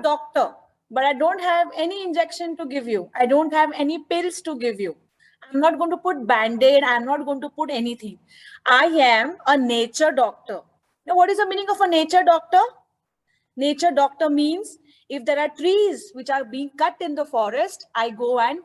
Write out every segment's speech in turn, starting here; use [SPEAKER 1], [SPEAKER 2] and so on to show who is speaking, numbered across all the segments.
[SPEAKER 1] doctor, but I don't have any injection to give you. I don't have any pills to give you. I'm not going to put band-aid. I'm not going to put anything. I am a nature doctor. Now, what is the meaning of a nature doctor? Nature doctor means if there are trees which are being cut in the forest, I go and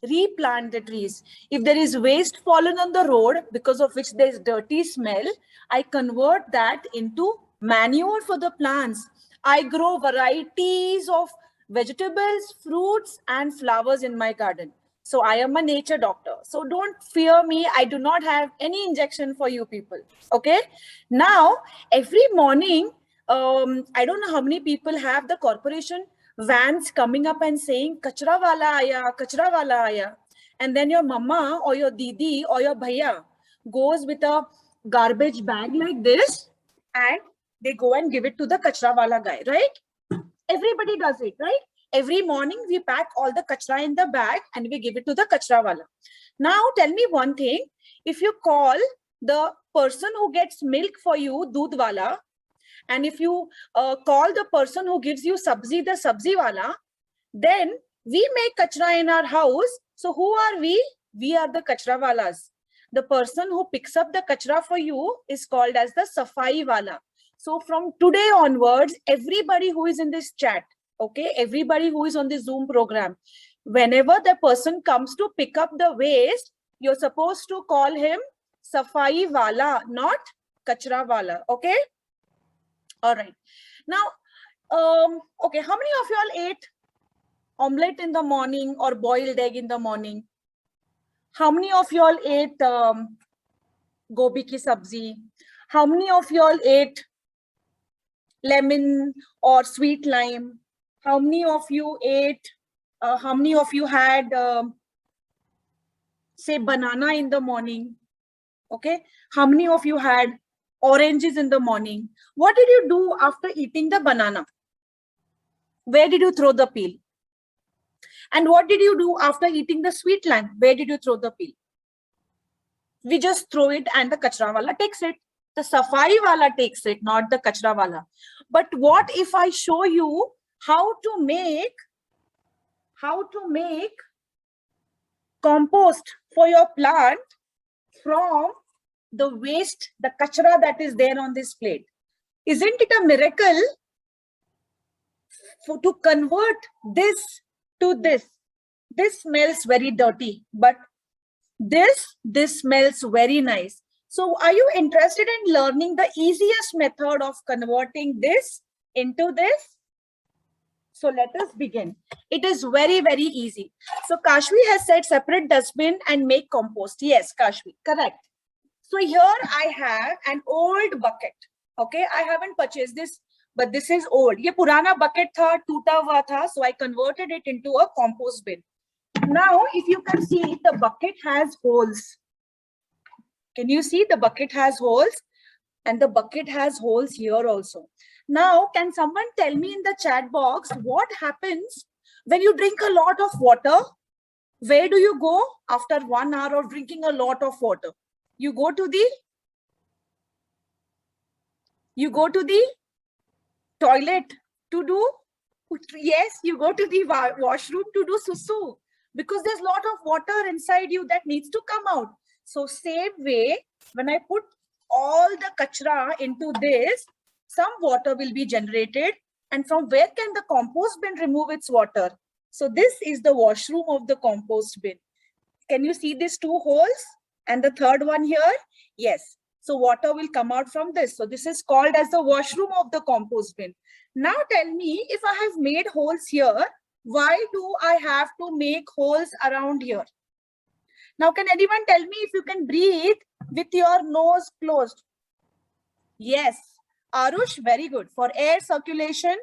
[SPEAKER 1] replant the trees. If there is waste fallen on the road because of which there is dirty smell, I convert that into manure for the plants. I grow varieties of vegetables, fruits, and flowers in my garden. So I am a nature doctor. So don't fear me. I do not have any injection for you people. Okay. Now, every morning, I don't know how many people have the corporation vans coming up and saying, Kachra wala aaya, Kachra wala aaya. And then your mama or your didi or your bhaiya goes with a garbage bag like this and they go and give it to the Kachra wala guy, right? Everybody does it, right? Every morning we pack all the kachra in the bag and we give it to the kachra wala. Now tell me one thing, if you call the person who gets milk for you, doodh wala, and if you call the person who gives you sabzi, the sabzi wala, then we make kachra in our house. So who are we? We are the kachra walas. The person who picks up the kachra for you is called as the safai wala. So from today onwards, everybody who is in this chat, okay, everybody who is on the Zoom program, whenever the person comes to pick up the waste, you're supposed to call him safai wala, not kachra wala, okay? All right. Now, okay, how many of you all ate omelette in the morning or boiled egg in the morning? How many of you all ate gobi ki sabzi? How many of you all ate lemon or sweet lime? How many of you ate, how many of you had, say, banana in the morning? Okay. How many of you had oranges in the morning? What did you do after eating the banana? Where did you throw the peel? And what did you do after eating the sweet lime? Where did you throw the peel? We just throw it and the kachra wala takes it. The safai wala takes it, not the kachra wala. But what if I show you how to make compost for your plant from the waste, the kachra that is there on this plate? Isn't it a miracle to convert this to this? This smells very dirty, but this smells very nice. So are you interested in learning the easiest method of converting this into this? So let us begin. It is very, very easy. So Kashvi has said separate dustbin and make compost. Yes, Kashvi, correct. So here I have an old bucket. Okay, I haven't purchased this, but this is old. Ye purana bucket tha, toota hua tha, so I converted it into a compost bin. Now, if you can see, the bucket has holes. Can you see the bucket has holes? And the bucket has holes here also. Now, can someone tell me in the chat box what happens when you drink a lot of water? Where do you go after 1 hour of drinking a lot of water? You go to the toilet to do, yes, you go to the washroom to do susu, because there's a lot of water inside you that needs to come out. So same way, when I put all the kachra into this, some water will be generated. And from where can the compost bin remove its water? So this is the washroom of the compost bin. Can you see these two holes? And the third one here? Yes. So water will come out from this. So this is called as the washroom of the compost bin. Now tell me, if I have made holes here, why do I have to make holes around here? Now, can anyone tell me if you can breathe with your nose closed? Yes. Arush, very good. For air circulation,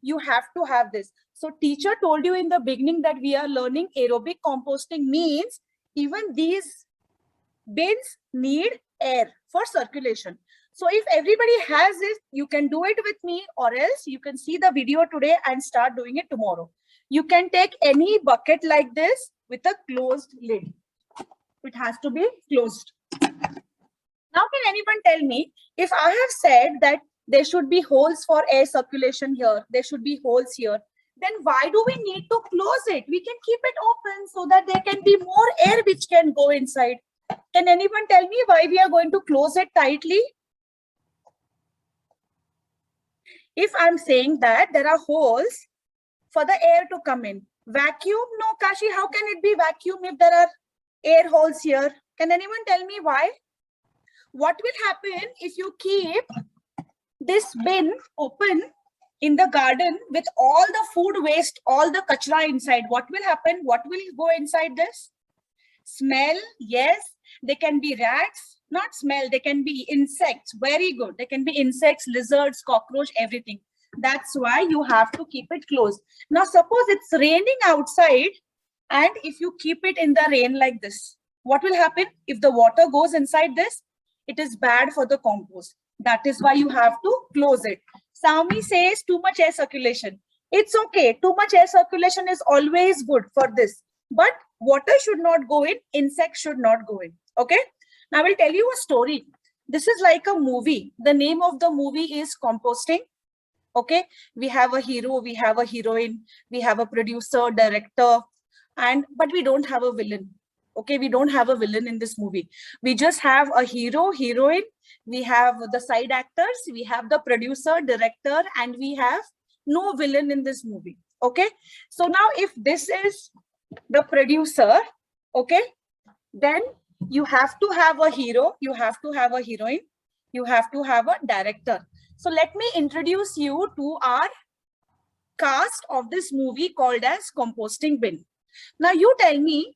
[SPEAKER 1] you have to have this. So teacher told you in the beginning that we are learning aerobic composting means even these bins need air for circulation. So if everybody has this, you can do it with me, or else you can see the video today and start doing it tomorrow. You can take any bucket like this with a closed lid. It has to be closed. Now, can anyone tell me, if I have said that There should be holes for air circulation here. There should be holes here. Then why do we need to close it? We can keep it open so that there can be more air which can go inside. Can anyone tell me why we are going to close it tightly? If I'm saying that there are holes for the air to come in. Vacuum? No, Kashi, how can it be vacuum if there are air holes here? Can anyone tell me why? What will happen if you keep this bin open in the garden with all the food waste, all the kachra inside? What will happen? What will go inside this? Smell? Yes. They can be rats. Not smell. They can be insects. Very good. They can be insects, lizards, cockroach, everything. That's why you have to keep it closed. Now, suppose it's raining outside and if you keep it in the rain like this, what will happen? If the water goes inside this, it is bad for the compost. That is why you have to close it. Sami says too much air circulation. It's okay. Too much air circulation is always good for this. But water should not go in. Insects should not go in. Okay. Now I will tell you a story. This is like a movie. The name of the movie is Composting. Okay. We have a hero. We have a heroine. We have a producer, director. But we don't have a villain. Okay, we don't have a villain in this movie. We just have a hero, heroine. We have the side actors. We have the producer, director, and we have no villain in this movie. Okay, so now if this is the producer, okay, then you have to have a hero. You have to have a heroine. You have to have a director. So let me introduce you to our cast of this movie called as Composting Bin. Now you tell me,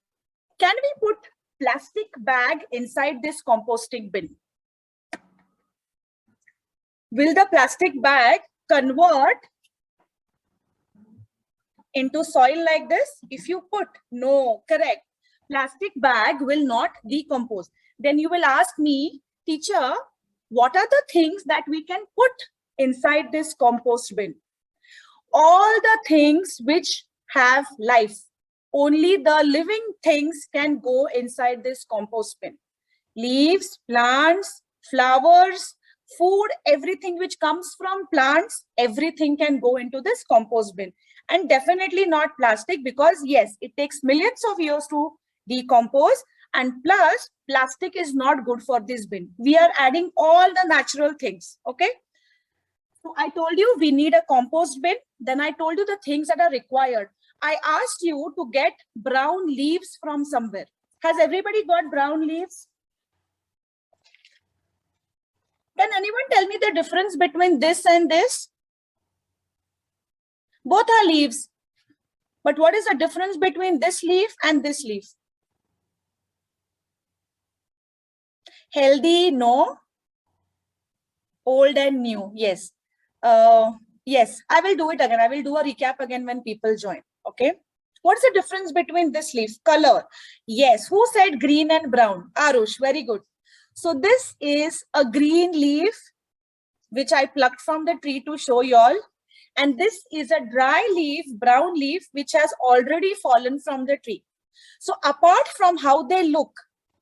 [SPEAKER 1] can we put plastic bag inside this composting bin? Will the plastic bag convert into soil like this? If you put, no, correct. Plastic bag will not decompose. Then you will ask me, teacher, what are the things that we can put inside this compost bin? All the things which have life. Only the living things can go inside this compost bin. Leaves, plants, flowers, food, everything which comes from plants, everything can go into this compost bin. And definitely not plastic, because yes, it takes millions of years to decompose, and plus plastic is not good for this bin. We are adding all the natural things. Okay. So I told you we need a compost bin. Then I told you the things that are required. I asked you to get brown leaves from somewhere. Has everybody got brown leaves? Can anyone tell me the difference between this and this? Both are leaves. But what is the difference between this leaf and this leaf? Healthy, no. Old and new, yes. Yes, I will do it again. I will do a recap again when people join. Okay. What's the difference between this leaf? Color. Yes. Who said green and brown? Arush. Very good. So this is a green leaf, which I plucked from the tree to show you all. And this is a dry leaf, brown leaf, which has already fallen from the tree. So apart from how they look,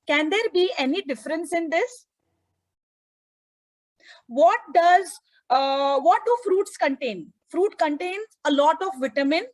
[SPEAKER 1] can there be any difference in this? What do fruits contain? Fruit contains a lot of vitamin.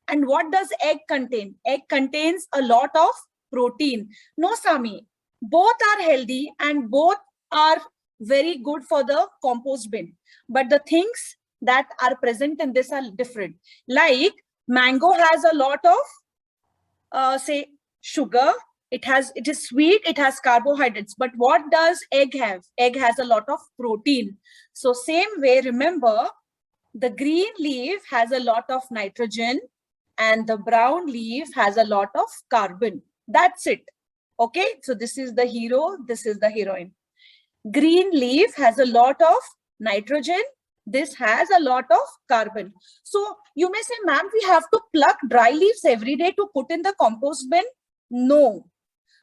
[SPEAKER 1] And what does egg contain? Egg contains a lot of protein. No, Sami, both are healthy and both are very good for the compost bin. But the things that are present in this are different. Like mango has a lot of, say, sugar. It is sweet, it has carbohydrates. But what does egg have? Egg has a lot of protein. So same way, remember, the green leaf has a lot of nitrogen and the brown leaf has a lot of carbon. That's it. Okay, so this is the hero, this is the heroine. Green leaf has a lot of nitrogen. This has a lot of carbon. So you may say, ma'am, we have to pluck dry leaves every day to put in the compost bin? No.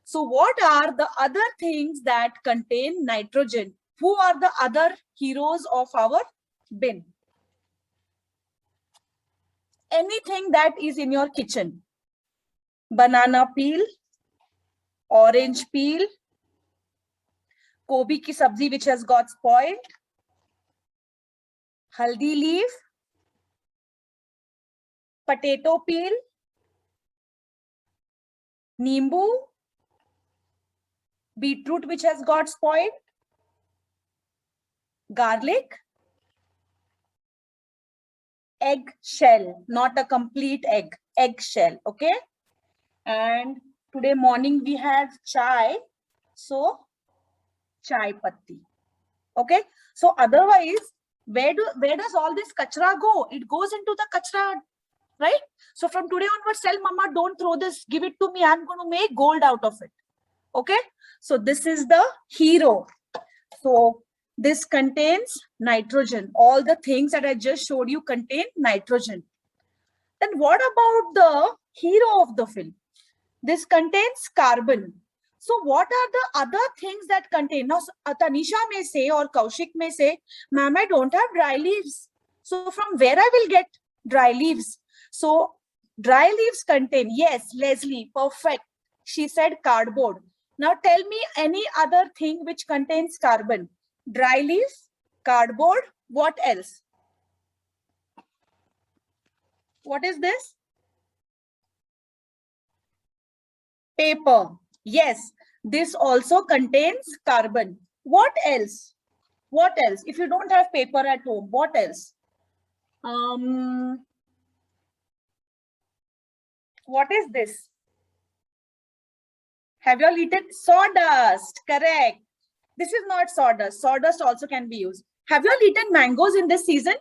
[SPEAKER 1] So what are the other things that contain nitrogen? Who are the other heroes of our bin? Anything that is in your kitchen. Banana peel, orange peel, Gobi ki sabzi which has got spoiled, haldi leaf, potato peel, nimbu, beetroot which has got spoiled, garlic, egg shell, not a complete egg, egg shell, okay? And today morning we had chai, so chai patti, okay? So otherwise, where does all this kachra go? It goes into the kachra, right? So from today onwards, tell mama, don't throw this, give it to me, I'm going to make gold out of it, okay? So this is the hero. So this contains nitrogen. All the things that I just showed you contain nitrogen. Then what about the hero of the film? This contains carbon. So what are the other things that contain? Now, Tanisha may say or Kaushik may say, ma'am, I don't have dry leaves. So from where I will get dry leaves? So dry leaves contain, yes, Leslie, perfect. She said cardboard. Now tell me any other thing which contains carbon. Dry leaves, cardboard, what else? What is this? Paper. Yes, this also contains carbon. What else? What else? If you don't have paper at home, what else? What is this? Have you all eaten sawdust? Correct. This is not sawdust. Sawdust also can be used. Have you all eaten mangoes in this season?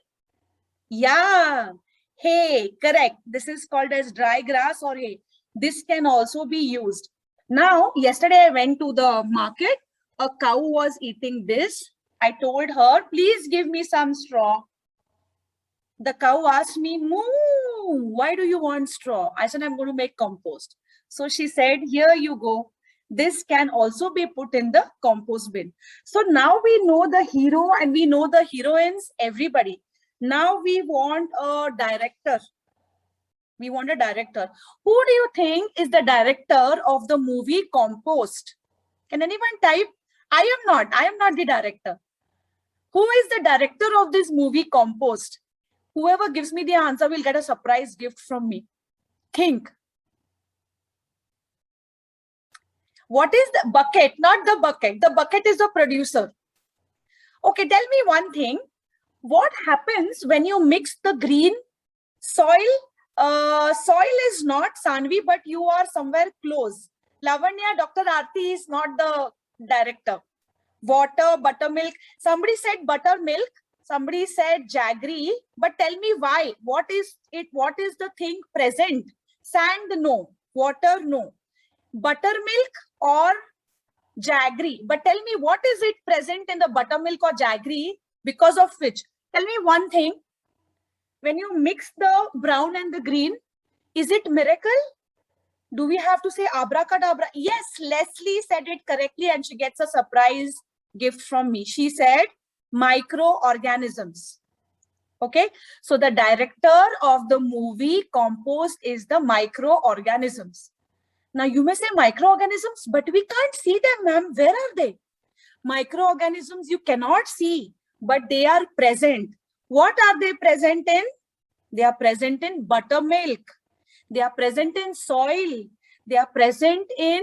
[SPEAKER 1] Yeah. Hay, correct. This is called as dry grass or hay. This can also be used. Now, yesterday I went to the market. A cow was eating this. I told her, please give me some straw. The cow asked me, moo, why do you want straw? I said, I'm going to make compost. So she said, here you go. This can also be put in the compost bin. So now we know the hero and we know the heroines, everybody. Now we want a director. We want a director. Who do you think is the director of the movie Compost? Can anyone type? I am not the director. Who is the director of this movie Compost? Whoever gives me the answer will get a surprise gift from me. Think. What is the bucket? Not the bucket. The bucket is the producer. Okay, tell me one thing. What happens when you mix the green soil? Soil is not Sanvi, but you are somewhere close. Lavanya, Dr. Aarti is not the director. Water, buttermilk. Somebody said buttermilk. Somebody said jaggery. But tell me why. What is it? What is the thing present? Sand, no. Water, no. Buttermilk or jaggery. But tell me, what is it present in the buttermilk or jaggery because of which? Tell me one thing. When you mix the brown and the green, is it miracle? Do we have to say abracadabra? Yes, Leslie said it correctly and she gets a surprise gift from me. She said microorganisms. Okay, so the director of the movie Compost is the microorganisms. Now you may say microorganisms, but we can't see them, ma'am. Where are they? Microorganisms you cannot see, but they are present. What are they present in? They are present in buttermilk. They are present in soil. They are present in,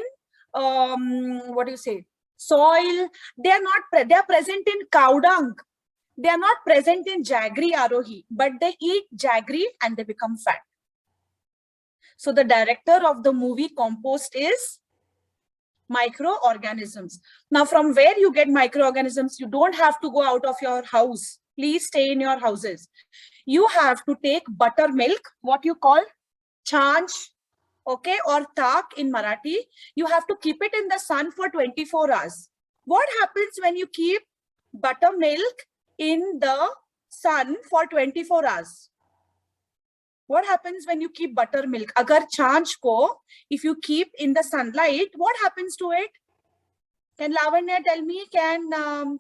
[SPEAKER 1] what do you say? Soil. They are present in cow dung. They are not present in jaggery arohi, but they eat jaggery and they become fat. So the director of the movie Compost is microorganisms. Now, from where you get microorganisms, you don't have to go out of your house. Please stay in your houses. You have to take buttermilk, what you call chanch, okay, or tak in Marathi. You have to keep it in the sun for 24 hours. What happens when you keep buttermilk in the sun for 24 hours? What happens when you keep buttermilk? Agar chanch ko, if you keep in the sunlight, what happens to it? Can Lavanya tell me? Can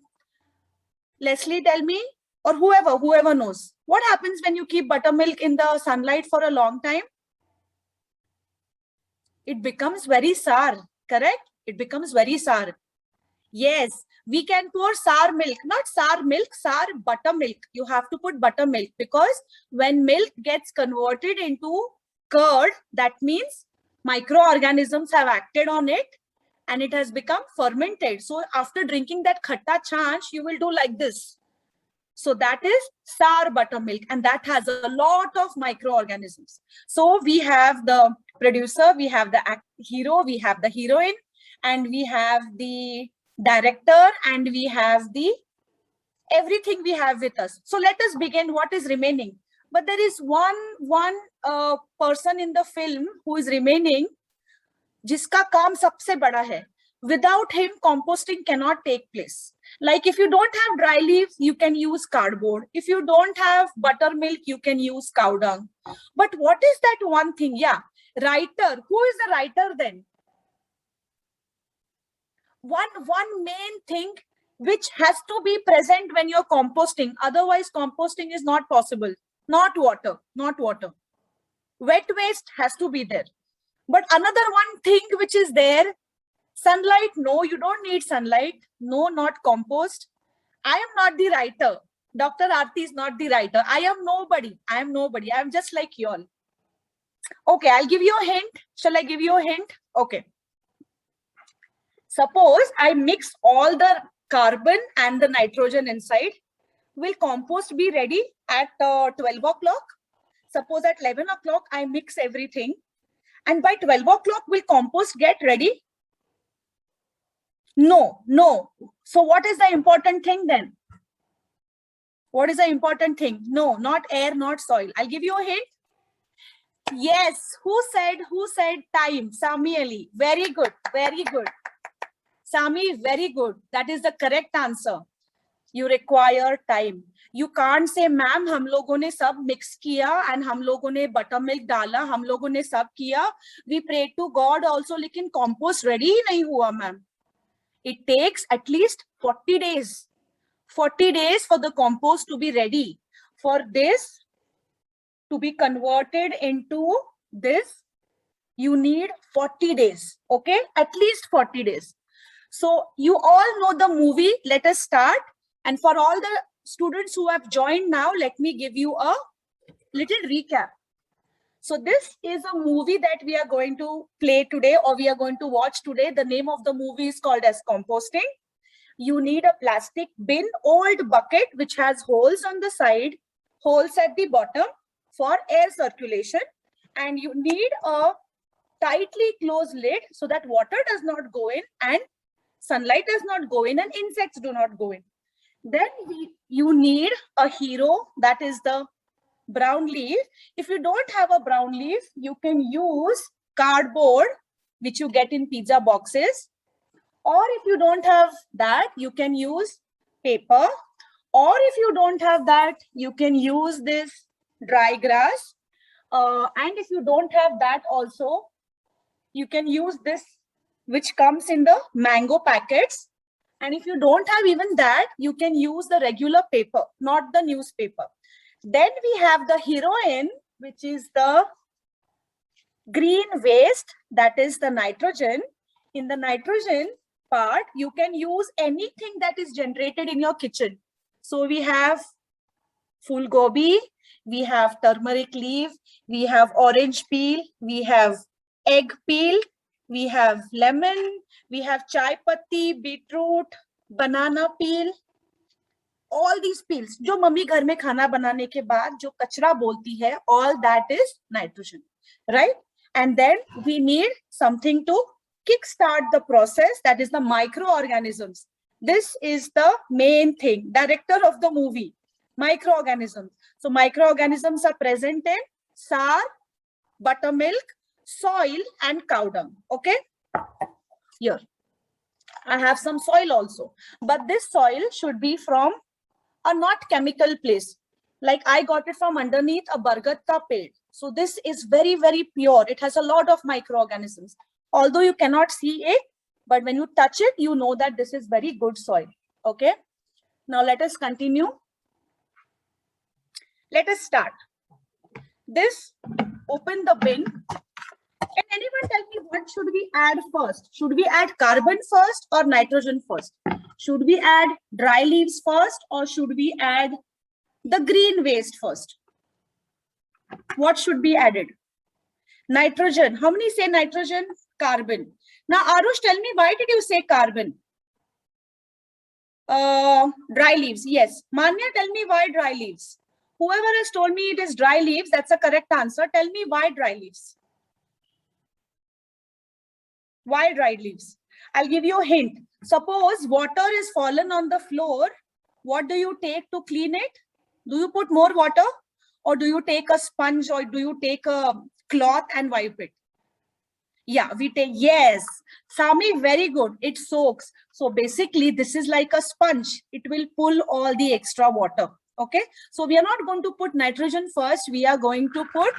[SPEAKER 1] Leslie tell me? Or whoever knows. What happens when you keep buttermilk in the sunlight for a long time? It becomes very sour, correct? It becomes very sour. Yes, We can pour sour milk, not sour milk, sour buttermilk. You have to put buttermilk because when milk gets converted into curd, that means microorganisms have acted on it and it has become fermented. So after drinking that khatta chanch, you will do like this. So that is sour buttermilk, and that has a lot of microorganisms. So we have the producer, we have the hero, we have the heroine, and we have the director, and we have the everything we have with us. So let us begin. What is remaining? But there is one person in the film who is remaining, जिसका काम सबसे बड़ा है. Without him, composting cannot take place. Like if you don't have dry leaves, you can use cardboard. If you don't have buttermilk, you can use cow dung. But what is that one thing? Yeah, writer. Who is the writer then? One main thing which has to be present when you're composting. Otherwise, composting is not possible. Not water, not water. Wet waste has to be there. But another one thing which is there, sunlight, no, you don't need sunlight. No, not compost. I am not the writer. Dr. Aarti is not the writer. I am nobody. I am nobody. I am just like you all. Okay, I'll give you a hint. Shall I give you a hint? Okay. Suppose I mix all the carbon and the nitrogen inside. Will compost be ready at 12 o'clock? Suppose at 11 o'clock, I mix everything. And by 12 o'clock, will compost get ready? No, no. So what is the important thing then? What is the important thing? No, not air, not soil. I'll give you a hint. Yes. Who said time? Sami Ali. Very good. Very good. Sami, very good. That is the correct answer. You require time. You can't say, ma'am, हम लोगों ने सब mix किया and हम लोगों ने buttermilk डाला, हम लोगों ने सब किया. We prayed to God also, लेकिन compost ready ही नहीं हुआ, ma'am. It takes at least 40 days. 40 days for the compost to be ready. For this to be converted into this, you need 40 days. Okay, at least 40 days. So you all know the movie. Let us start. And for all the students who have joined now, let me give you a little recap. So this is a movie that we are going to play today, or we are going to watch today. The name of the movie is called as Composting. You need a plastic bin, old bucket, which has holes on the side, holes at the bottom for air circulation. And you need a tightly closed lid so that water does not go in and sunlight does not go in and insects do not go in. Then you need a hero, that is the brown leaf. If you don't have a brown leaf, you can use cardboard, which you get in pizza boxes. Or if you don't have that, you can use paper. Or if you don't have that, you can use this dry grass. And if you don't have that also, you can use this, which comes in the mango packets. And if you don't have even that, you can use the regular paper, not the newspaper. Then we have the heroine, which is the green waste, that is the nitrogen. In the nitrogen part, you can use anything that is generated in your kitchen. So we have full gobi, we have turmeric leaf, we have orange peel, we have egg peel, we have lemon, we have chai patti, beetroot, banana peel. All these peels, जो mummy घर में खाना बनाने के बाद जो कचरा बोलती है, all that is nitrogen, right? And then we need something to kickstart the process, that is the microorganisms. This is the main thing, director of the movie, microorganisms. So microorganisms are present in sour, buttermilk, soil and cow dung. Okay, here I have some soil also, but this soil should be from a not chemical place. Like I got it from underneath a bargat ka ped. So this is very, very pure. It has a lot of microorganisms. Although you cannot see it, but when you touch it, you know that this is very good soil. Okay, now let us continue. Let us start. This, open the bin. Can anyone tell me what should we add first? Should we add carbon first or nitrogen first? Should we add dry leaves first or should we add the green waste first? What should be added? Nitrogen. How many say nitrogen? Carbon. Now, Arush, tell me, why did you say carbon? Dry leaves. Yes. Manya, tell me why dry leaves. Whoever has told me it is dry leaves, that's a correct answer. Tell me why dry leaves. Why dry leaves? I'll give you a hint. Suppose water is fallen on the floor. What do you take to clean it? Do you put more water? Or do you take a sponge or do you take a cloth and wipe it? Yeah, we take, yes. Sami, very good. It soaks. So basically, this is like a sponge. It will pull all the extra water. Okay. So we are not going to put nitrogen first. We are going to put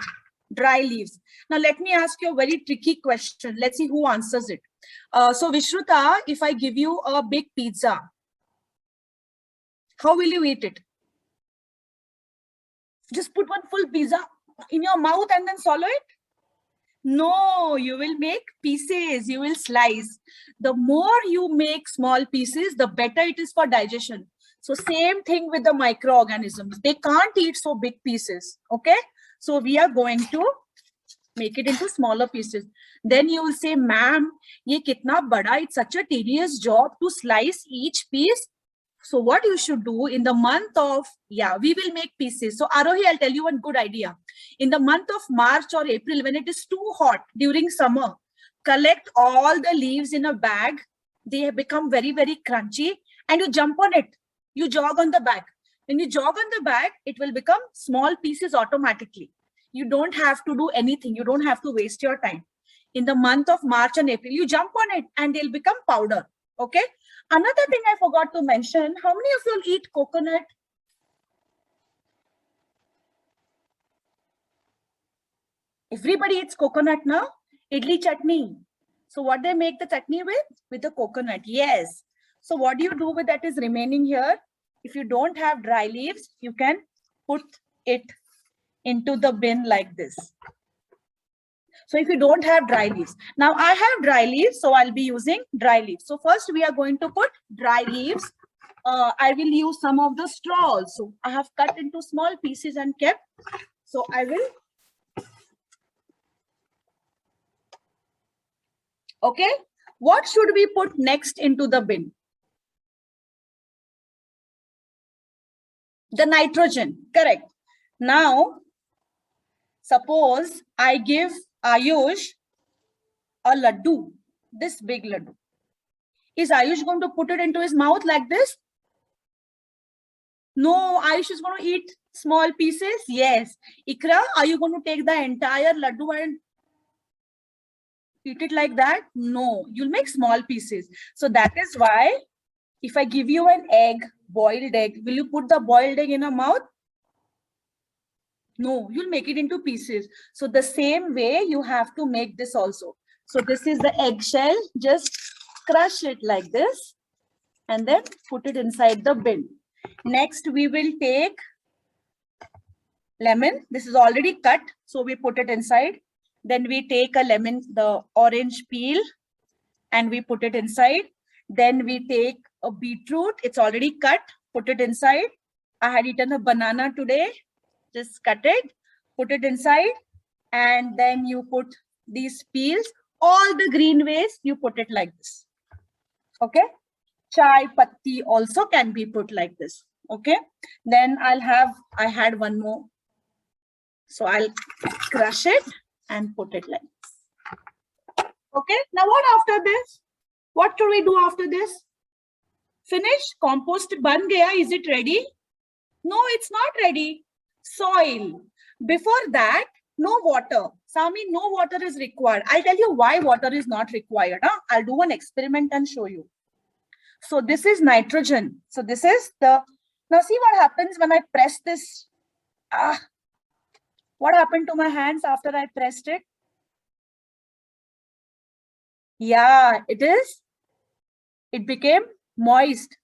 [SPEAKER 1] dry leaves. Now, let me ask you a very tricky question. Let's see who answers it. So Vishruta, if I give you a big pizza, how will you eat it? Just put one full pizza in your mouth and then swallow it? No, you will make pieces, you will slice. The more you make small pieces, the better it is for digestion. So same thing with the microorganisms. They can't eat so big pieces, okay? So we are going to make it into smaller pieces. Then you will say, ma'am, ye kitna bada, it's such a tedious job to slice each piece. So what you should do in the month of, we will make pieces. So Arohi, I'll tell you one good idea. In the month of March or April, when it is too hot during summer, collect all the leaves in a bag. They have become very, very crunchy and you jump on it. You jog on the bag. When you jog on the bag, it will become small pieces automatically. You don't have to do anything. You don't have to waste your time. In the month of March and April, you jump on it and they'll become powder. Okay. Another thing I forgot to mention, how many of you eat coconut? Everybody eats coconut now. Idli chutney. So what they make the chutney with? With the coconut. Yes. So what do you do with that is remaining here? If you don't have dry leaves, you can put it into the bin like this. So if you don't have dry leaves, now I have dry leaves, so I'll be using dry leaves. So first we are going to put dry leaves. I will use some of the straw also. I have cut into small pieces and kept. So I will. Okay. What should we put next into the bin? The nitrogen. Correct. Now, suppose I give Ayush a laddu, this big laddu. Is Ayush going to put it into his mouth like this? No, Ayush is going to eat small pieces. Yes. Ikra, are you going to take the entire laddu and eat it like that? No, you'll make small pieces. So that is why if I give you an egg, boiled egg, will you put the boiled egg in your mouth? No, you'll make it into pieces. So the same way you have to make this also. So this is the eggshell. Just crush it like this and then put it inside the bin. Next, we will take lemon. This is already cut, so we put it inside. Then we take a lemon, the orange peel, and we put it inside. Then we take a beetroot. It's already cut. Put it inside. I had eaten a banana today. Just cut it, put it inside, and then you put these peels. All the green waste, you put it like this. Okay. Chai patti also can be put like this. Okay. Then I had one more. So I'll crush it and put it like this. Okay. Now what after this? What should we do after this? Finish. Compost ban gaya. Is it ready? No, it's not ready. Soil. Before that, no water. Sami, no water is required. I'll tell you why water is not required. Huh? I'll do an experiment and show you. So this is nitrogen. So this is the, now see what happens when I press this. What happened to my hands after I pressed it? Yeah, it became moist.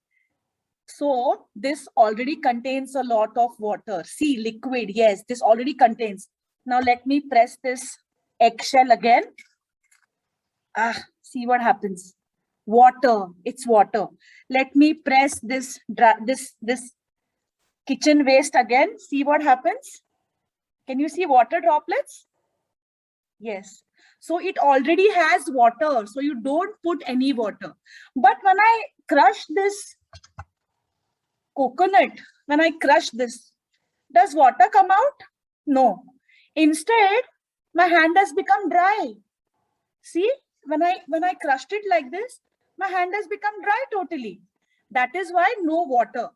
[SPEAKER 1] So this already contains a lot of water. See, liquid. Yes, this already contains. Now let me press this eggshell again. See what happens. Water. It's water. Let me press this kitchen waste again. See what happens. Can you see water droplets? Yes. So it already has water. So you don't put any water. But when I crush this coconut, when I crush this, does water come out? No. Instead, my hand has become dry. See, when I crushed it like this, my hand has become dry totally. That is why no water.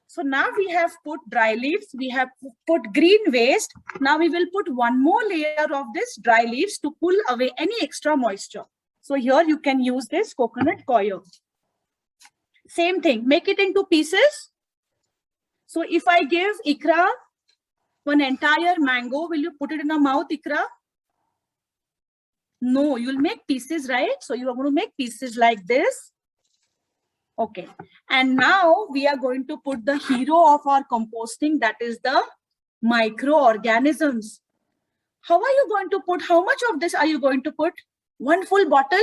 [SPEAKER 1] So now we have put dry leaves, we have put green waste. Now we will put one more layer of this dry leaves to pull away any extra moisture. So here you can use this coconut coir. Same thing, make it into pieces. So if I give Ikra one entire mango, will you put it in her mouth, Ikra? No, you'll make pieces, right? So you are going to make pieces like this. Okay. And now we are going to put the hero of our composting, that is the microorganisms. How are you going to put, how much of this are you going to put? One full bottle?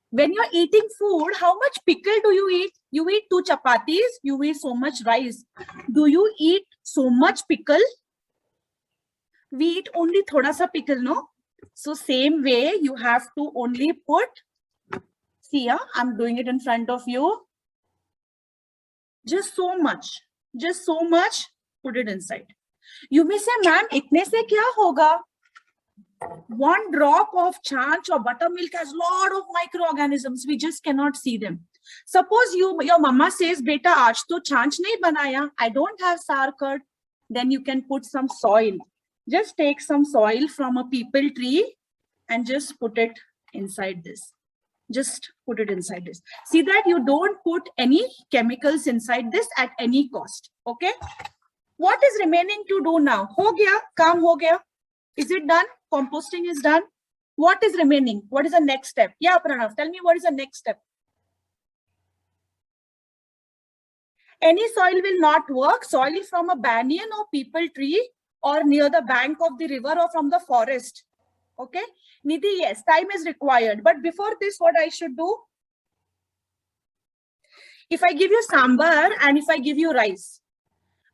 [SPEAKER 1] When you're eating food, how much pickle do you eat? You eat 2 chapatis, you eat so much rice. Do you eat so much pickle? We eat only thoda sa pickle, no? So same way, you have to only put, see, I'm doing it in front of you. Just so much, put it inside. You may say, ma'am, itne se kya hoga? 1 drop of chanch or buttermilk has lot of microorganisms. We just cannot see them. Suppose your mama says, beta, aaj to chanch nahi banaya. I don't have sour curd. Then you can put some soil. Just take some soil from a peepal tree and just put it inside this. Just put it inside this. See that you don't put any chemicals inside this at any cost. Okay. What is remaining to do now? Ho gaya, kaam ho gaya. Is it done? Composting is done. What is remaining? What is the next step? Yeah, Pranav, tell me what is the next step. Any soil will not work. Soil from a banyan or peepal tree or near the bank of the river or from the forest. Okay. Nidhi, yes, time is required. But before this, what I should do? If I give you sambar and if I give you rice,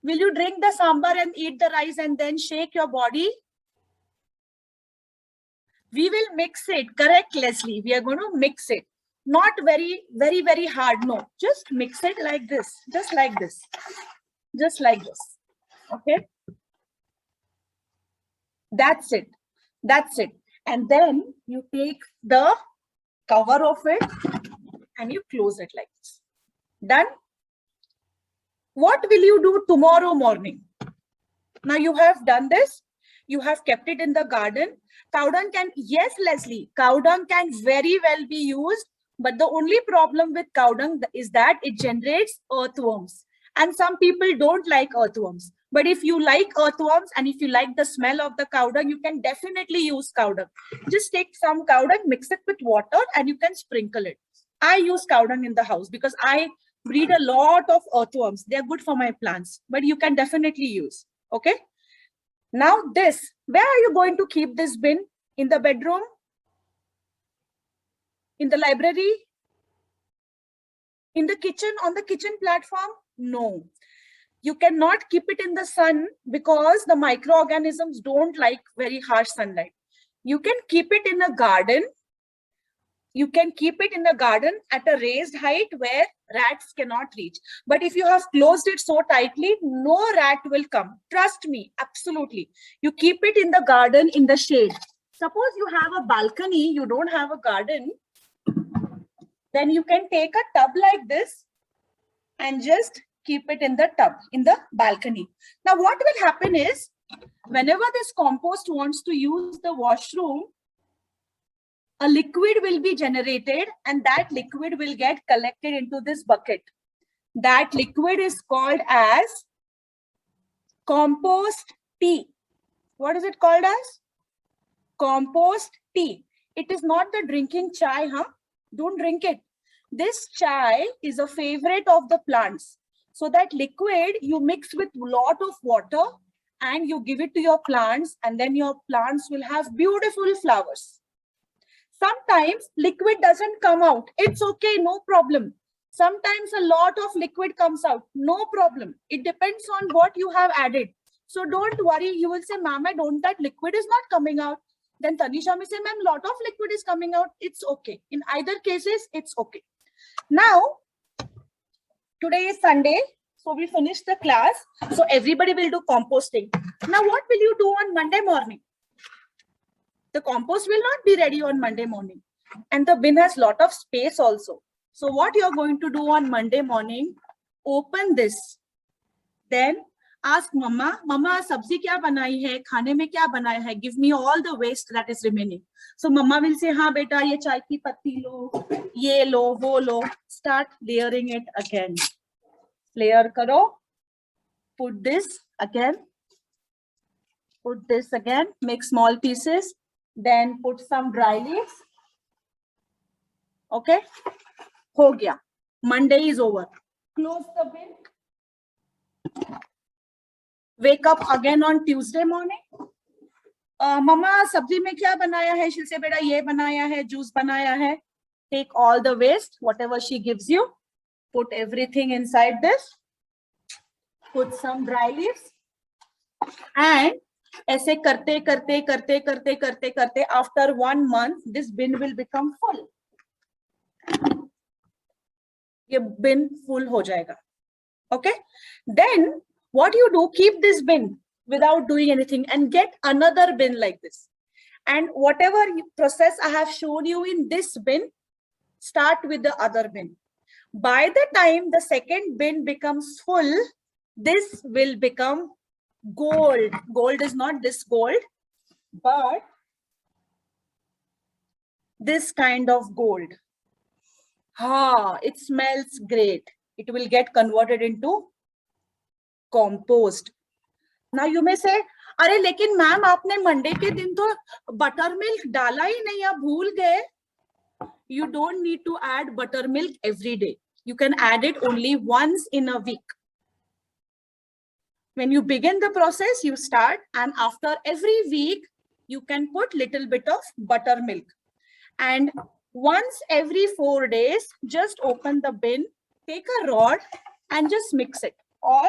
[SPEAKER 1] will you drink the sambar and eat the rice and then shake your body? We will mix it. Correct, Leslie. We are going to mix it. Not very, very, very hard. No, just mix it like this. Just like this. Just like this. Okay. That's it. That's it. And then you take the cover of it and you close it like this. Done? What will you do tomorrow morning? Now you have done this. You have kept it in the garden. Cow dung can, yes, Leslie, cow dung can very well be used. But the only problem with cow dung is that it generates earthworms. And some people don't like earthworms. But if you like earthworms and if you like the smell of the cow dung, you can definitely use cow dung. Just take some cow dung, mix it with water, and you can sprinkle it. I use cow dung in the house because I breed a lot of earthworms. They're good for my plants, but you can definitely use. Okay. Now this, where are you going to keep this bin? In the bedroom? In the library? In the kitchen, on the kitchen platform? No. You cannot keep it in the sun because the microorganisms don't like very harsh sunlight. You can keep it in a garden. You can keep it in the garden at a raised height where rats cannot reach. But if you have closed it so tightly, no rat will come. Trust me, absolutely. You keep it in the garden in the shade. Suppose you have a balcony, you don't have a garden, then you can take a tub like this and just keep it in the tub, in the balcony. Now what will happen is, whenever this compost wants to use the washroom, a liquid will be generated and that liquid will get collected into this bucket. That liquid is called as compost tea. What is it called as? Compost tea. It is not the drinking chai, huh? Don't drink it. This chai is a favorite of the plants. So that liquid you mix with a lot of water and you give it to your plants, and then your plants will have beautiful flowers. Sometimes liquid doesn't come out. It's okay, no problem. Sometimes a lot of liquid comes out. No problem. It depends on what you have added. So don't worry. You will say, ma'am, I don't, that liquid is not coming out. Then Tanisha may say, ma'am, lot of liquid is coming out. It's okay. In either cases, it's okay. Now, today is Sunday. So we finished the class. So everybody will do composting. Now, what will you do on Monday morning? The compost will not be ready on Monday morning. And the bin has lot of space also. So what you're going to do on Monday morning, open this. Then ask Mama, Mama, sabzi kya banai hai? Khane mein kya banaya hai? Give me all the waste that is remaining. So Mama will say, हाँ बेटा, ये चाय की पत्ती लो, ये लो, वो लो. Start layering it again. Layer karo. Put this again. Put this again. Make small pieces. Then put some dry leaves. Okay. Ho gaya. Monday is over. Close the bin. Wake up again on Tuesday morning. Mama, sabzi mein kya banaya hai? She'll say, beta, ye banaya hai, juice banaya hai. Take all the waste, whatever she gives you. Put everything inside this. Put some dry leaves. And ऐसे करते करते करते करते करते करते after 1 month this bin will become full. ये bin full हो जाएगा. Okay. Then what you do, keep this bin without doing anything and get another bin like this. And whatever process I have shown you in this bin, start with the other bin. By the time the second bin becomes full, this will become gold. Gold is not this gold, but this kind of gold. It smells great. It will get converted into compost. Now you may say, अरे लेकिन ma'am आपने Monday के दिन तो buttermilk डाला ही नहीं, आप भूल गए. You don't need to add buttermilk every day. You can add it only once in a week. When you begin the process, you start, and after every week, you can put little bit of buttermilk. And once every 4 days, just open the bin, take a rod and just mix it, or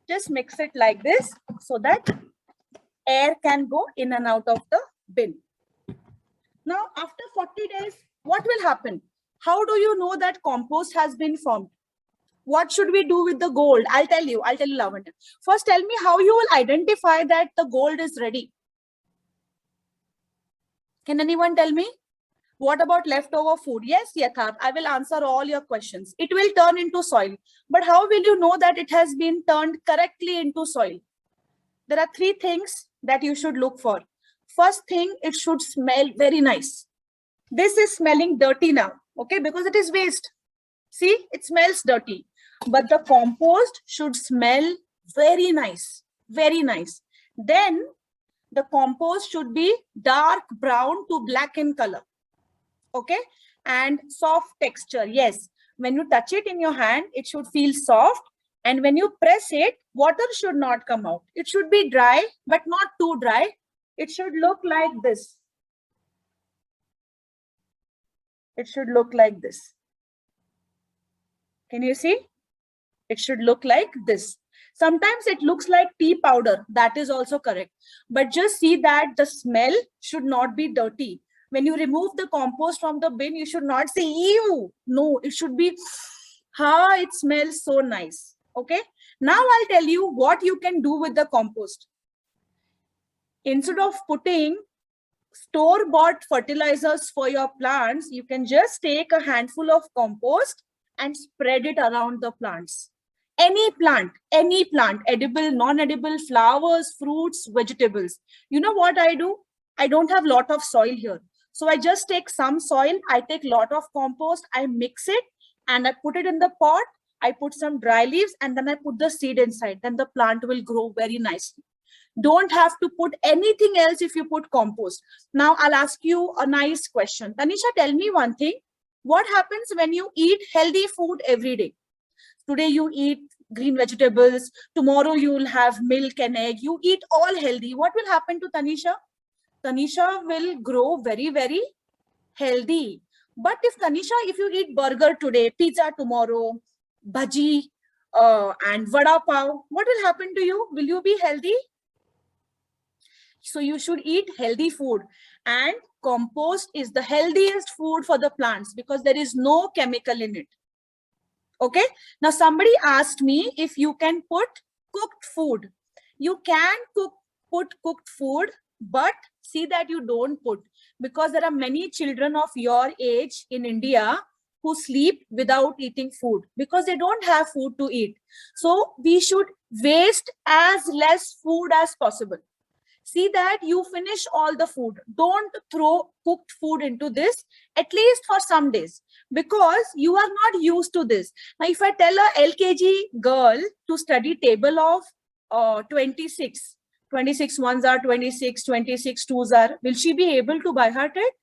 [SPEAKER 1] just mix it like this so that air can go in and out of the bin. Now, after 40 days, what will happen? How do you know that compost has been formed? What should we do with the gold? I'll tell you, Lavanya. First, tell me how you will identify that the gold is ready. Can anyone tell me? What about leftover food? Yes, Yatharth, I will answer all your questions. It will turn into soil. But how will you know that it has been turned correctly into soil? There are 3 things that you should look for. First thing, it should smell very nice. This is smelling dirty now, okay, because it is waste. See, it smells dirty. But the compost should smell very nice, very nice. Then the compost should be dark brown to black in color. Okay, and soft texture. Yes, when you touch it in your hand, it should feel soft. And when you press it, water should not come out. It should be dry, but not too dry. It should look like this. It should look like this. Can you see? It should look like this. Sometimes it looks like tea powder. That is also correct. But just see that the smell should not be dirty. When you remove the compost from the bin, you should not say, ew. No, it should be, it smells so nice. Okay. Now I'll tell you what you can do with the compost. Instead of putting store-bought fertilizers for your plants, you can just take a handful of compost and spread it around the plants. Any plant, edible, non-edible, flowers, fruits, vegetables. You know what I do? I don't have a lot of soil here. So I just take some soil, I take a lot of compost, I mix it and I put it in the pot. I put some dry leaves and then I put the seed inside. Then the plant will grow very nicely. Don't have to put anything else if you put compost. Now I'll ask you a nice question. Tanisha, tell me one thing. What happens when you eat healthy food every day? Today you eat green vegetables. Tomorrow you will have milk and egg. You eat all healthy. What will happen to Tanisha? Tanisha will grow very, very healthy. But if Tanisha, if you eat burger today, pizza tomorrow, bhaji, and vada pav, what will happen to you? Will you be healthy? So you should eat healthy food, and compost is the healthiest food for the plants because there is no chemical in it. Okay. Now somebody asked me if you can put cooked food. You can put cooked food, but see that you don't put, because there are many children of your age in India who sleep without eating food because they don't have food to eat. So we should waste as less food as possible. See that you finish all the food. Don't throw cooked food into this, at least for some days, because you are not used to this. Now, if I tell a LKG girl to study table of 26, 26 ones are 26, 26 twos are, will she be able to by heart it?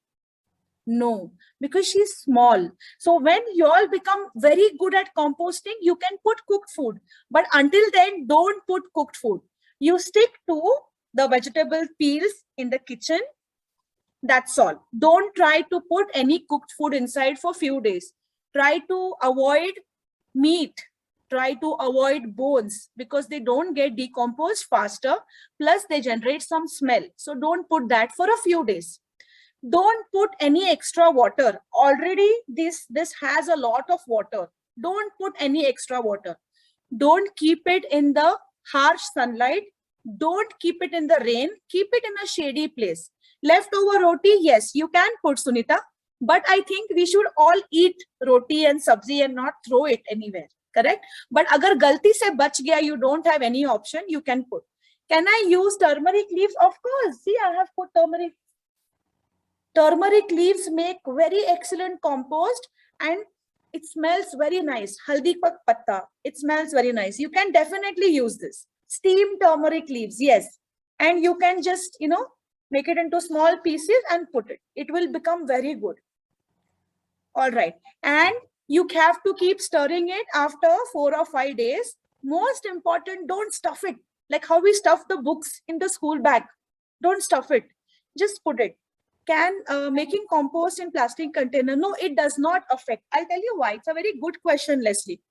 [SPEAKER 1] No, because she's small. So when you all become very good at composting, you can put cooked food. But until then, don't put cooked food. You stick to the vegetable peels in the kitchen. That's all. Don't try to put any cooked food inside for few days. Try to avoid meat. Try to avoid bones because they don't get decomposed faster. Plus they generate some smell. So don't put that for a few days. Don't put any extra water. Already this has a lot of water. Don't put any extra water. Don't keep it in the harsh sunlight. Don't keep it in the rain. Keep it in a shady place. Leftover roti, yes, you can put, Sunita. But I think we should all eat roti and sabzi and not throw it anywhere. Correct? But agar galti se bach gaya, you don't have any option, you can put. Can I use turmeric leaves? Of course. See, I have put turmeric. Turmeric leaves make very excellent compost and it smells very nice. Haldi patta. It smells very nice. You can definitely use this. Steamed turmeric leaves, yes. And you can just, make it into small pieces and put it. It will become very good. All right. And you have to keep stirring it after 4 or 5 days. Most important, don't stuff it. Like how we stuff the books in the school bag. Don't stuff it. Just put it. Can making compost in plastic container? No, it does not affect. I'll tell you why. It's a very good question, Leslie.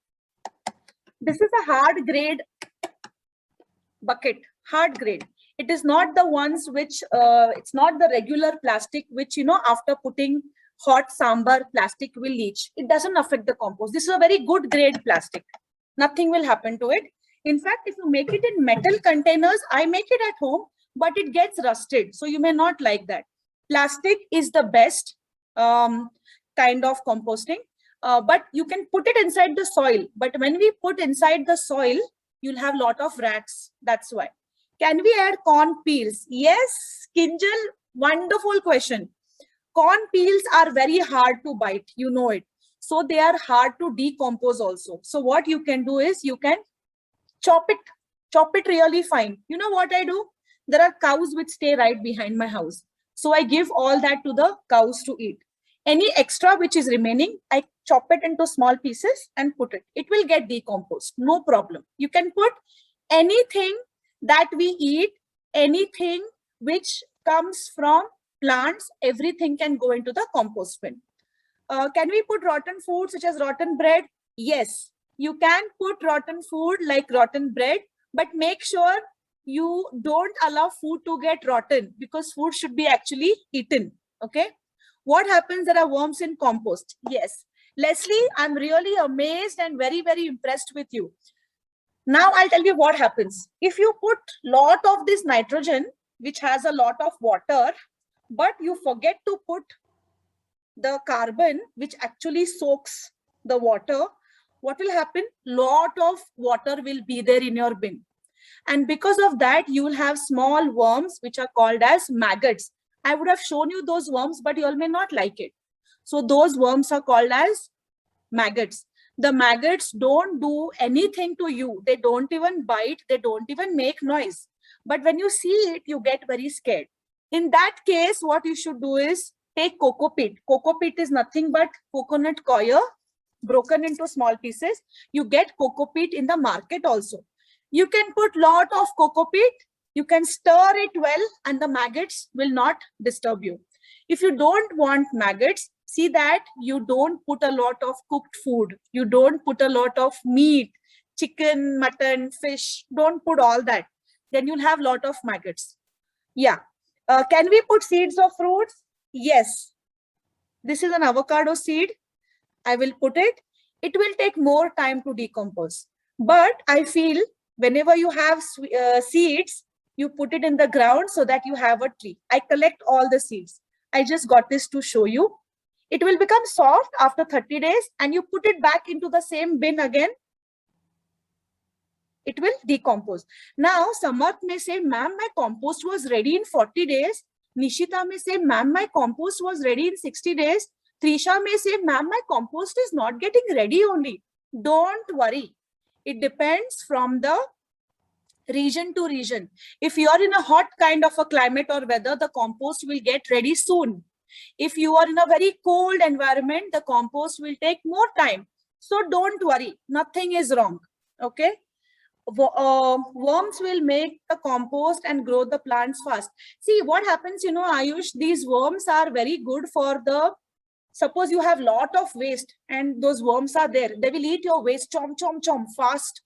[SPEAKER 1] This is a hard grade bucket, hard grade. It is not the ones which, it's not the regular plastic, which, after putting hot sambar, plastic will leach. It doesn't affect the compost. This is a very good grade plastic. Nothing will happen to it. In fact, if you make it in metal containers, I make it at home, but it gets rusted. So you may not like that. Plastic is the best kind of composting, but you can put it inside the soil. But when we put inside the soil, you'll have a lot of rats. That's why. Can we add corn peels? Yes, Kinjal, wonderful question. Corn peels are very hard to bite. You know it. So they are hard to decompose also. So what you can do is you can chop it really fine. You know what I do? There are cows which stay right behind my house. So I give all that to the cows to eat. Any extra which is remaining, I chop it into small pieces and put it. It will get decomposed. No problem. You can put anything that we eat, anything which comes from plants, everything can go into the compost bin. Can we put rotten food such as rotten bread? Yes, you can put rotten food like rotten bread, but make sure you don't allow food to get rotten because food should be actually eaten. Okay. What happens? There are worms in compost. Yes. Leslie, I'm really amazed and very, very impressed with you. Now I'll tell you what happens. If you put lot of this nitrogen, which has a lot of water, but you forget to put the carbon, which actually soaks the water, what will happen? Lot of water will be there in your bin. And because of that, you will have small worms, which are called as maggots. I would have shown you those worms, but you all may not like it. So those worms are called as maggots. The maggots don't do anything to you. They don't even bite. They don't even make noise. But when you see it, you get very scared. In that case, what you should do is take coco peat. Coco peat is nothing but coconut coir broken into small pieces. You get coco peat in the market also. You can put lot of coco peat. You can stir it well and the maggots will not disturb you. If you don't want maggots, see that you don't put a lot of cooked food. You don't put a lot of meat, chicken, mutton, fish. Don't put all that. Then you'll have a lot of maggots. Yeah. Can we put seeds of fruits? Yes. This is an avocado seed. I will put it. It will take more time to decompose. But I feel whenever you have seeds, you put it in the ground so that you have a tree. I collect all the seeds. I just got this to show you. It will become soft after 30 days and you put it back into the same bin again. It will decompose. Now, Samarth may say, ma'am, my compost was ready in 40 days. Nishita may say, ma'am, my compost was ready in 60 days. Trisha may say, ma'am, my compost is not getting ready only. Don't worry. It depends from the region to region. If you are in a hot kind of a climate or weather, the compost will get ready soon. If you are in a very cold environment, the compost will take more time. So don't worry. Nothing is wrong. Okay. Worms will make the compost and grow the plants fast. See what happens, you know, Ayush, these worms are very good for the, suppose you have lot of waste and those worms are there, they will eat your waste, chom, chom, chom, fast.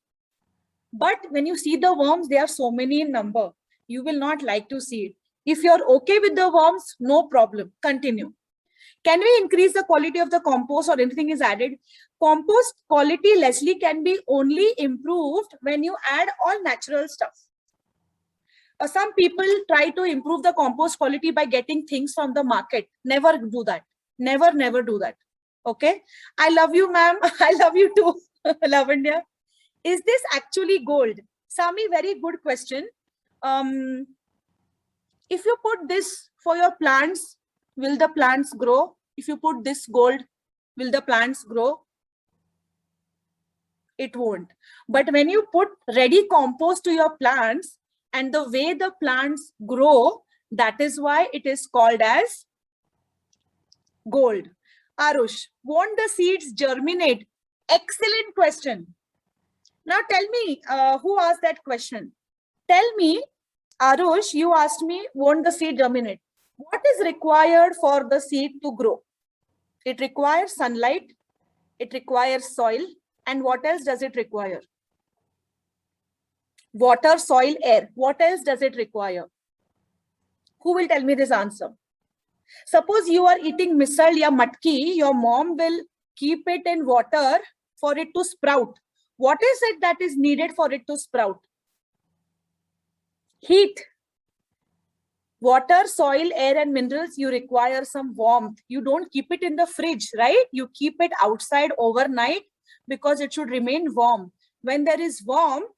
[SPEAKER 1] But when you see the worms, they are so many in number, you will not like to see it. If you're okay with the worms, no problem, continue. Can we increase the quality of the compost or anything is added? Compost quality, Leslie, can be only improved when you add all natural stuff. Some people try to improve the compost quality by getting things from the market. Never do that. Never, never do that. Okay. I love you, ma'am. I love you too, Lavanya. Is this actually gold? Sami, very good question. If you put this for your plants, will the plants grow? If you put this gold, will the plants grow? It won't. But when you put ready compost to your plants and the way the plants grow, that is why it is called as gold. Arush, won't the seeds germinate? Excellent question. Now tell me, who asked that question? Tell me, Arush, you asked me, won't the seed germinate? What is required for the seed to grow? It requires sunlight, it requires soil, and what else does it require? Water, soil, air. What else does it require? Who will tell me this answer? Suppose you are eating misal ya matki, your mom will keep it in water for it to sprout. What is it that is needed for it to sprout? Heat. Water, soil, air, and minerals, you require some warmth. You don't keep it in the fridge, right? You keep it outside overnight because it should remain warm. When there is warmth,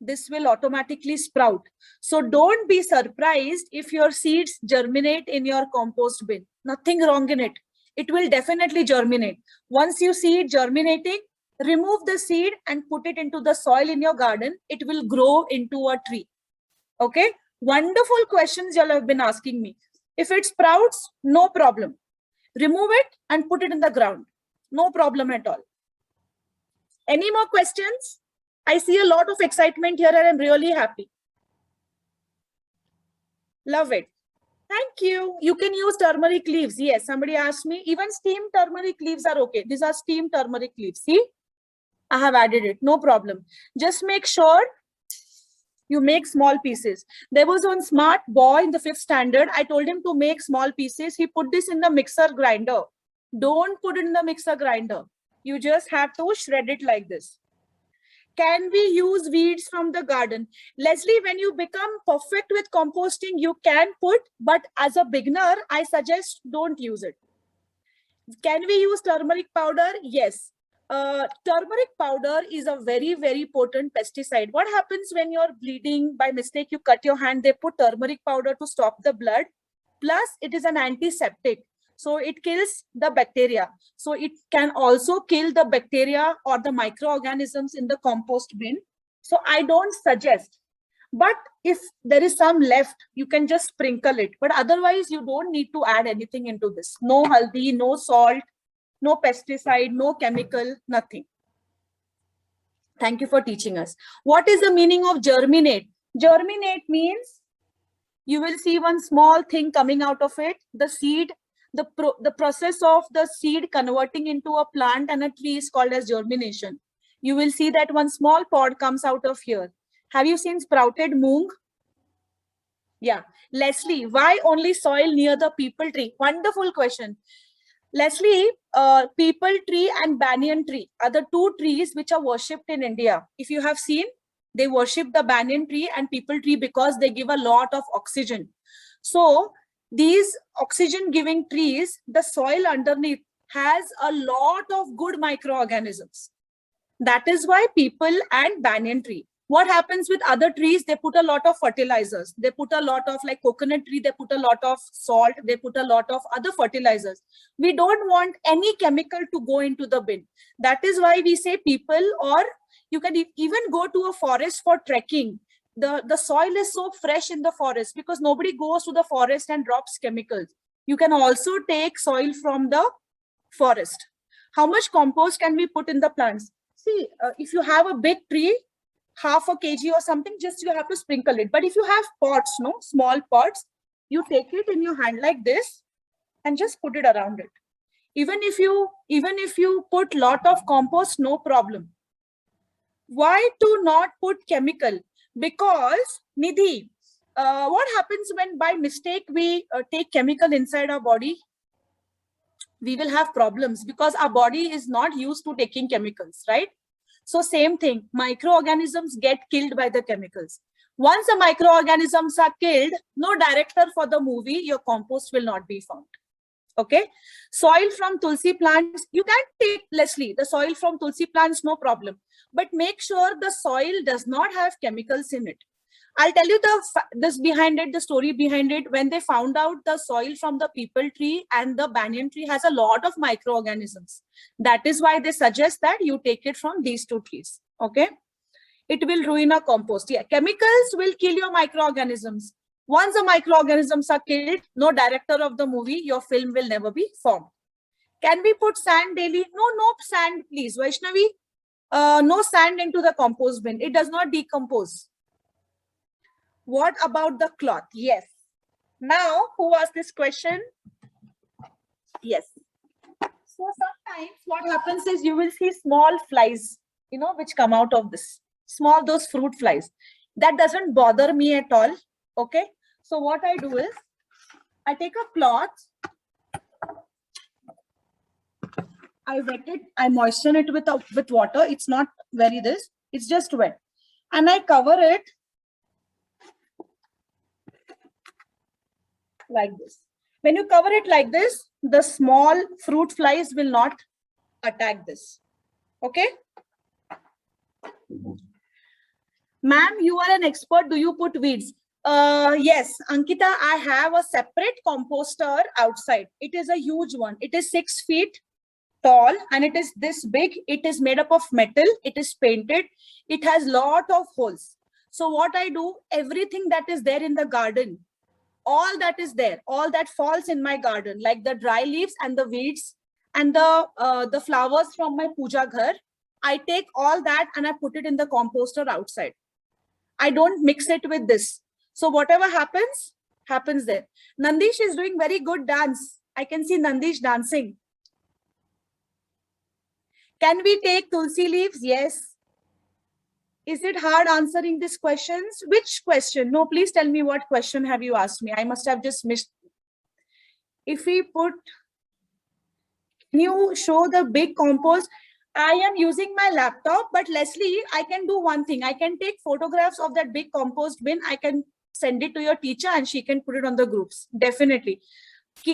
[SPEAKER 1] this will automatically sprout. So don't be surprised if your seeds germinate in your compost bin. Nothing wrong in it. It will definitely germinate. Once you see it germinating, remove the seed and put it into the soil in your garden. It will grow into a tree. Okay. Wonderful questions you all have been asking me. If it sprouts, no problem. Remove it and put it in the ground. No problem at all. Any more questions? I see a lot of excitement here and I'm really happy. Love it. Thank you. You can use turmeric leaves. Yes, somebody asked me. Even steamed turmeric leaves are okay. These are steamed turmeric leaves. See, I have added it. No problem. Just make sure you make small pieces. There was one smart boy in the 5th standard. I told him to make small pieces. He put this in the mixer grinder. Don't put it in the mixer grinder. You just have to shred it like this. Can we use weeds from the garden? Leslie, when you become perfect with composting, you can put, but as a beginner, I suggest don't use it. Can we use turmeric powder? Yes. Turmeric powder is a very, very potent pesticide. What happens when you're bleeding by mistake, you cut your hand, they put turmeric powder to stop the blood. Plus, it is an antiseptic. So it kills the bacteria. So it can also kill the bacteria or the microorganisms in the compost bin. So I don't suggest. But if there is some left, you can just sprinkle it. But otherwise, you don't need to add anything into this. No haldi, no salt, no pesticide, no chemical, nothing. Thank you for teaching us. What is the meaning of germinate? Germinate means You will see one small thing coming out of it. The seed, the process of the seed converting into a plant and a tree is called as germination. You will see that one small pod comes out of here. Have you seen sprouted moong? Yeah. Leslie, why only soil near the peepal tree? Wonderful question. Leslie, peepal tree and banyan tree are the two trees which are worshipped in India. If you have seen, they worship the banyan tree and peepal tree because they give a lot of oxygen. So these oxygen giving trees, the soil underneath has a lot of good microorganisms. That is why peepal and banyan tree. What happens with other trees? They put a lot of fertilizers. They put a lot of, like coconut tree, they put a lot of salt. They put a lot of other fertilizers. We don't want any chemical to go into the bin. That is why we say people, or you can even go to a forest for trekking. The soil is so fresh in the forest because nobody goes to the forest and drops chemicals. You can also take soil from the forest. How much compost can we put in the plants? See, if you have a big tree, half a kg or something, just you have to sprinkle it. But if you have pots, no, small pots, you take it in your hand like this and just put it around it. Even if you put lot of compost, no problem. Why to not put chemical? Because Nidhi, what happens when by mistake we take chemical inside our body? We will have problems because our body is not used to taking chemicals, right? So same thing, microorganisms get killed by the chemicals. Once the microorganisms are killed, no director for the movie, your compost will not be found. Okay. Soil from tulsi plants, you can take, Leslie, the soil from tulsi plants, no problem. But make sure the soil does not have chemicals in it. I'll tell you the story behind it. When they found out the soil from the peepal tree and the banyan tree has a lot of microorganisms. That is why they suggest that you take it from these two trees. Okay. It will ruin a compost. Yeah, chemicals will kill your microorganisms. Once the microorganisms are killed, no director of the movie, your film will never be formed. Can we put sand daily? No sand, please. Vaishnavi, no sand into the compost bin. It does not decompose. What about the cloth? Yes. Now, who asked this question? Yes. So sometimes what happens is you will see small flies, which come out of this. Those fruit flies. That doesn't bother me at all. Okay. So what I do is, I take a cloth, I wet it, I moisten it with water. It's not very this, it's just wet. And I cover it like this. When you cover it like this, the small fruit flies will not attack this. Okay. Ma'am, you are an expert. Do you put weeds? Yes, Ankita, I have a separate composter outside. It is a huge one. It is 6 feet tall and it is this big. It is made up of metal. It is painted. It has lot of holes. So what I do, everything that is there in the garden, all that is there, all that falls in my garden, like the dry leaves and the weeds and the flowers from my puja ghar, I take all that and I put it in the composter outside. I don't mix it with this. So whatever happens, happens there. Nandish is doing very good dance. I can see Nandish dancing. Can we take tulsi leaves? Yes. Is it hard answering these questions? Which question? No, please tell me what question have you asked me. I must have just missed. If we put, can you show the big compost? I am using my laptop, but Leslie, I can do one thing. I can take photographs of that big compost bin. I can send it to your teacher and she can put it on the groups. Definitely.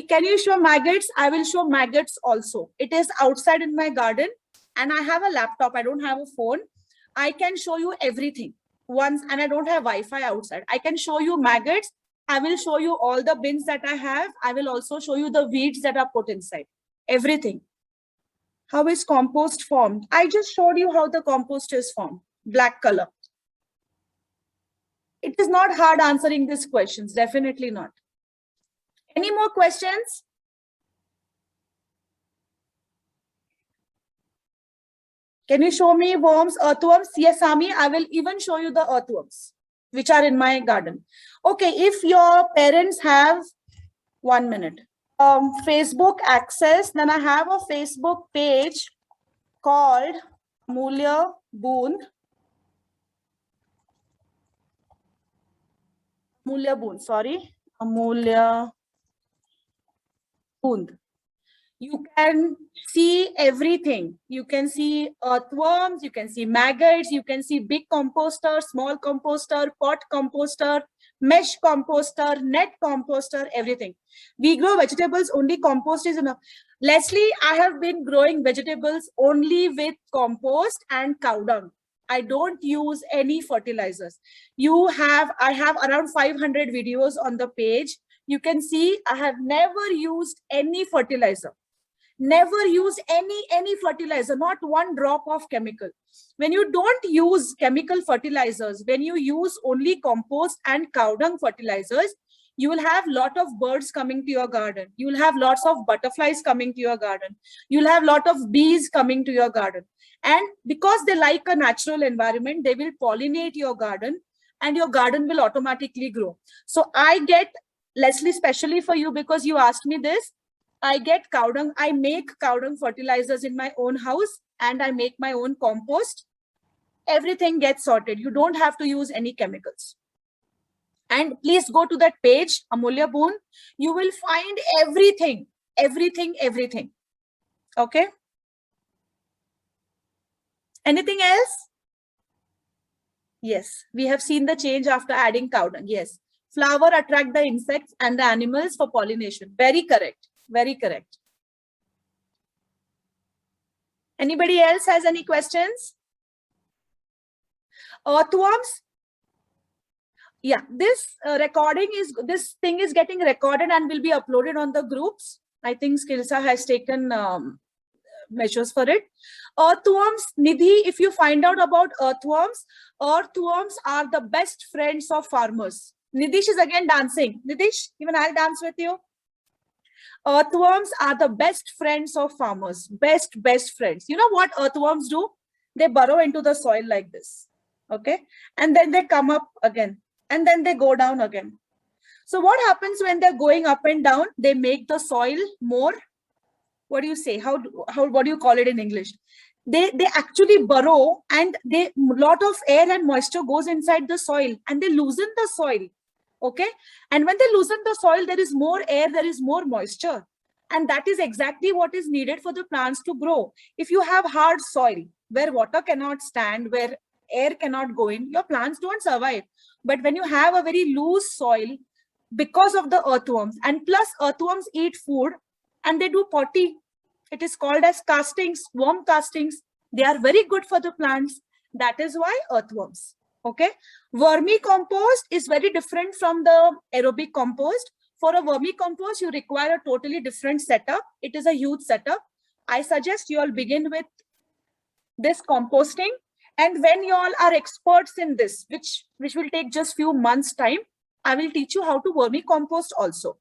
[SPEAKER 1] Can you show maggots? I will show maggots also. It is outside in my garden and I have a laptop. I don't have a phone. I can show you everything once, and I don't have Wi-Fi outside. I can show you maggots. I will show you all the bins that I have. I will also show you the weeds that are put inside. Everything. How is compost formed? I just showed you how the compost is formed. Black color. It is not hard answering these questions. Definitely not. Any more questions? Can you show me worms, earthworms? Yes, Ami, I will even show you the earthworms. which are in my garden. Okay, if your parents have 1 minute. Facebook access, then I have a Facebook page called Amulya Bund. Amulya Bund. You can see everything. You can see earthworms, you can see maggots, you can see big composter, small composter, pot composter, mesh composter, net composter, everything. We grow vegetables, only compost is enough. Leslie, I have been growing vegetables only with compost and cow dung. I don't use any fertilizers. I have around 500 videos on the page. You can see I have never used any fertilizer. Never use any fertilizer, not one drop of chemical. When you don't use chemical fertilizers, when you use only compost and cow dung fertilizers, you will have lot of birds coming to your garden. You will have lots of butterflies coming to your garden. You'll have lot of bees coming to your garden. And because they like a natural environment, they will pollinate your garden and your garden will automatically grow. So I get, Leslie, especially for you, because you asked me this, I get cow dung. I make cow dung fertilizers in my own house and I make my own compost. Everything gets sorted. You don't have to use any chemicals. And please go to that page, Amulya Bund. You will find everything. Okay. Anything else? Yes, we have seen the change after adding cow dung. Yes. Flower attract the insects and the animals for pollination. Very correct. Very correct. Anybody else has any questions? Earthworms? Yeah, this this thing is getting recorded and will be uploaded on the groups. I think Skillsa has taken measures for it. Earthworms, Nidhi, if you find out about earthworms are the best friends of farmers. Nidish is again dancing. Nidish, even I'll dance with you. Earthworms are the best friends of farmers. Best friends. You know what earthworms do? They burrow into the soil like this. Okay. And then they come up again. And then they go down again. So what happens when they're going up and down? They make the soil more, what do you say? What do you call it in English? They actually burrow and lot of air and moisture goes inside the soil and they loosen the soil. Okay. And when they loosen the soil, there is more air, there is more moisture. And that is exactly what is needed for the plants to grow. If you have hard soil where water cannot stand, where air cannot go in, your plants don't survive. But when you have a very loose soil, because of the earthworms, and plus earthworms eat food and they do potty. It is called as castings, worm castings. They are very good for the plants. That is why earthworms. Okay. Vermicompost is very different from the aerobic compost. For a vermicompost, you require a totally different setup. It is a huge setup. I suggest you all begin with this composting. And when you all are experts in this, which will take just few months time, I will teach you how to vermicompost also.